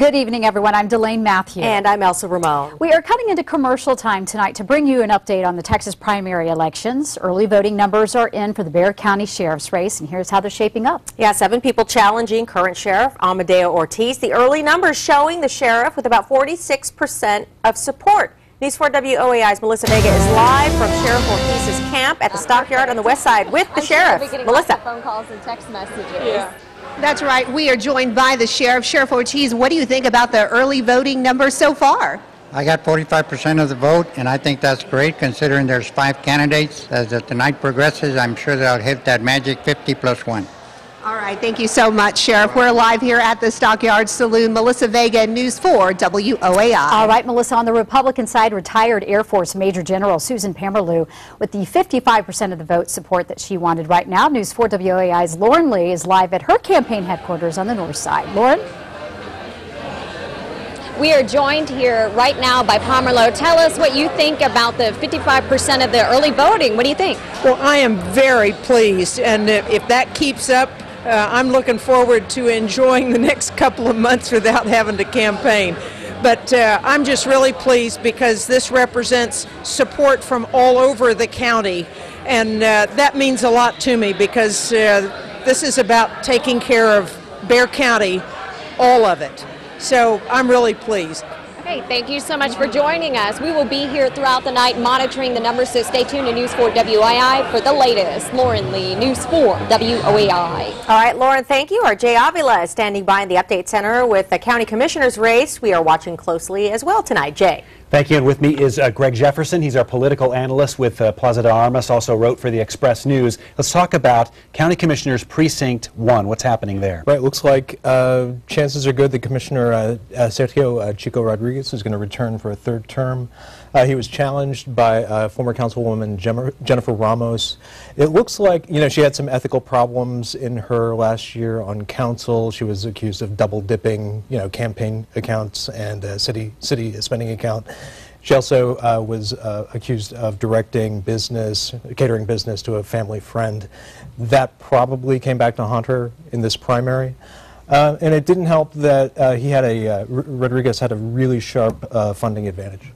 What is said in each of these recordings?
Good evening, everyone. I'm Delaine Mathieu. And I'm Elsa Ramon. We are cutting into commercial time tonight to bring you an update on the Texas primary elections. Early voting numbers are in for the Bexar County Sheriff's race, and here's how they're shaping up. Yeah, 7 people challenging current Sheriff Amadeo Ortiz. The early numbers showing the sheriff with about 46% of support. News 4 WOAI's Melissa Vega is live from Sheriff Ortiz's camp at the stockyard on the west side with the sheriff. Melissa. Phone calls and text messages. Yeah. That's right. We are joined by the sheriff. Sheriff Ortiz, what do you think about the early voting numbers so far? I got 45% of the vote, and I think that's great considering there's 5 candidates. As the night progresses, I'm sure they'll hit that magic 50+1. All right. Thank you so much, Sheriff. We're live here at the Stockyard Saloon. Melissa Vega, News 4 WOAI. All right, Melissa, on the Republican side, retired Air Force Major General Susan Pomerleau with the 55% of the vote support that she wanted right now. News 4 WOAI's Lauren Lee is live at her campaign headquarters on the north side. Lauren? We are joined here right now by Pomerleau. Tell us what you think about the 55% of the early voting. What do you think? Well, I am very pleased, and if that keeps up, I'm looking forward to enjoying the next couple of months without having to campaign. But I'm just really pleased because this represents support from all over the county, and that means a lot to me because this is about taking care of Bexar County, all of it. So I'm really pleased. Okay, thank you so much for joining us. We will be here throughout the night monitoring the numbers, so stay tuned to News 4 WOAI for the latest. Lauren Lee, News 4 WOAI. All right, Lauren, thank you. Our Jaie Avila is standing by in the update center with the county commissioner's race. We are watching closely as well tonight. Jay. Thank you, and with me is Greg Jefferson. He's our political analyst with Plaza de Armas, also wrote for the Express News. Let's talk about County Commissioner's Precinct 1. What's happening there? Right, looks like chances are good that Commissioner Sergio Chico Rodriguez is going to return for a 3rd term. He was challenged by former Councilwoman Jennifer Ramos. It looks like, you know, she had some ethical problems in her last year on council. She was accused of double dipping, you know, campaign accounts and city spending account. She also was accused of directing business, catering business to a family friend. That probably came back to haunt her in this primary. And it didn't help that Rodriguez had a really sharp funding advantage.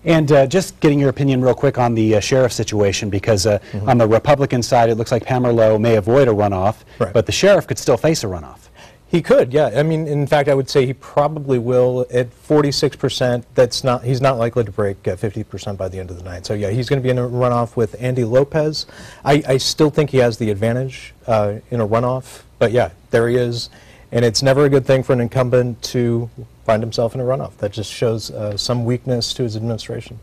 And just getting your opinion real quick on the sheriff situation, because on the Republican side, it looks like Pomerleau may avoid a runoff, right, but the sheriff could still face a runoff. He could, yeah. I mean, in fact, I would say he probably will. At 46%, he's not likely to break 50% by the end of the night. So, yeah, he's going to be in a runoff with Andy Lopez. I still think he has the advantage in a runoff, but, yeah, there he is. And it's never a good thing for an incumbent to find himself in a runoff. That just shows some weakness to his administration.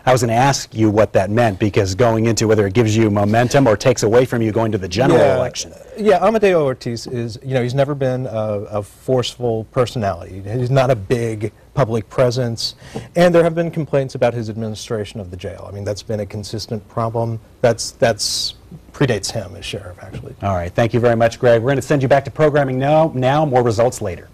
I was going to ask you what that meant, because going into whether it gives you momentum or takes away from you going to the general election. Yeah, Amadeo Ortiz is, you know, he's never been a forceful personality. He's not a big public presence, and there have been complaints about his administration of the jail. I mean, that's been a consistent problem. That's predates him as sheriff, actually. All right, thank you very much, Greg. We're going to send you back to programming now. More results later.